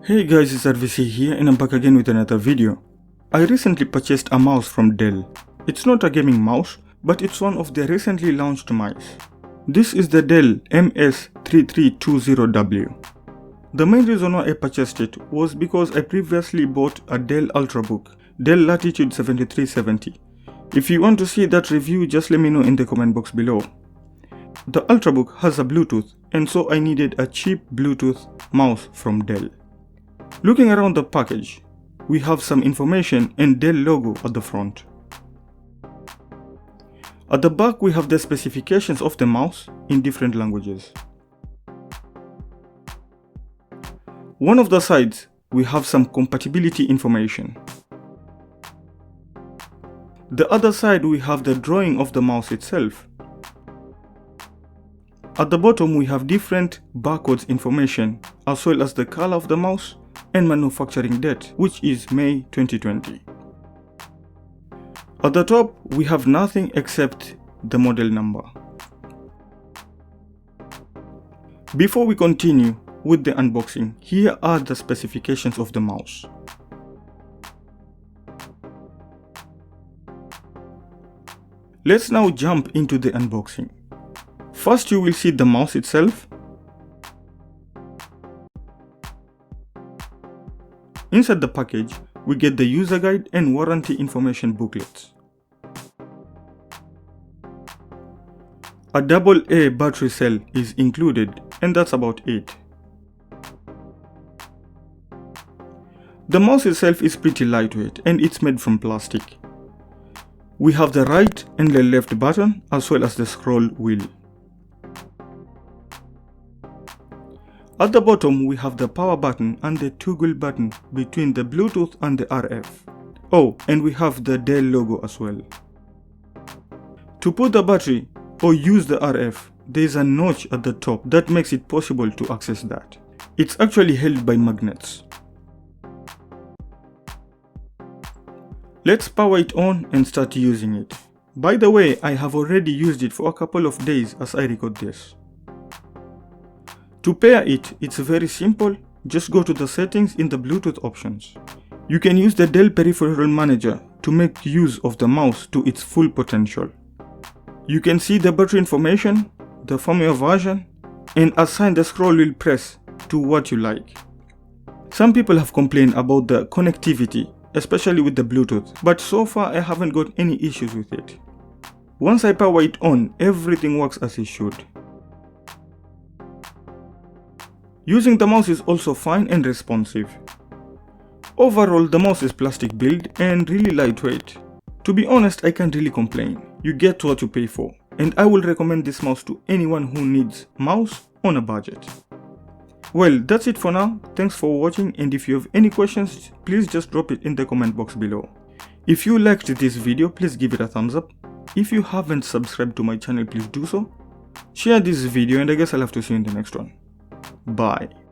Hey guys, it's R.V.C here and I'm back again with another video. I recently purchased a mouse from Dell. It's not a gaming mouse, but it's one of their recently launched mice. This is the Dell MS3320W. The main reason why I purchased it was because I previously bought a Dell Ultrabook, Dell Latitude 7370. If you want to see that review, just let me know in the comment box below. The Ultrabook has a Bluetooth, and so I needed a cheap Bluetooth mouse from Dell. Looking around the package, we have some information and Dell logo at the front. At the back we have the specifications of the mouse in different languages. One of the sides we have some compatibility information. The other side we have the drawing of the mouse itself. At the bottom we have different barcodes information as well as the color of the mouse and manufacturing date, which is May 2020. At the top we have nothing except the model number. Before we continue with the unboxing, here are the specifications of the mouse. Let's now jump into the unboxing. First you will see the mouse itself. Inside the package, we get the user guide and warranty information booklets. A AA battery cell is included, and that's about it. The mouse itself is pretty lightweight and it's made from plastic. We have the right and the left button as well as the scroll wheel. At the bottom we have the power button and the toggle button between the Bluetooth and the RF. Oh, and we have the Dell logo as well. To put the battery or use the RF, there is a notch at the top that makes it possible to access that. It's actually held by magnets. Let's power it on and start using it. By the way, I have already used it for a couple of days as I record this. To pair it, it's very simple. Just go to the settings in the Bluetooth options. You can use the Dell Peripheral Manager to make use of the mouse to its full potential. You can see the battery information, the firmware version, and assign the scroll wheel press to what you like. Some people have complained about the connectivity, especially with the Bluetooth, but so far I haven't got any issues with it. Once I power it on, everything works as it should. Using the mouse is also fine and responsive. Overall, the mouse is plastic build and really lightweight. To be honest, I can't really complain. You get what you pay for, and I will recommend this mouse to anyone who needs mouse on a budget. Well, that's it for now. Thanks for watching, and if you have any questions, please just drop it in the comment box below. If you liked this video, please give it a thumbs up. If you haven't subscribed to my channel, please do so. Share this video, and I guess I'll have to see you in the next one. Bye.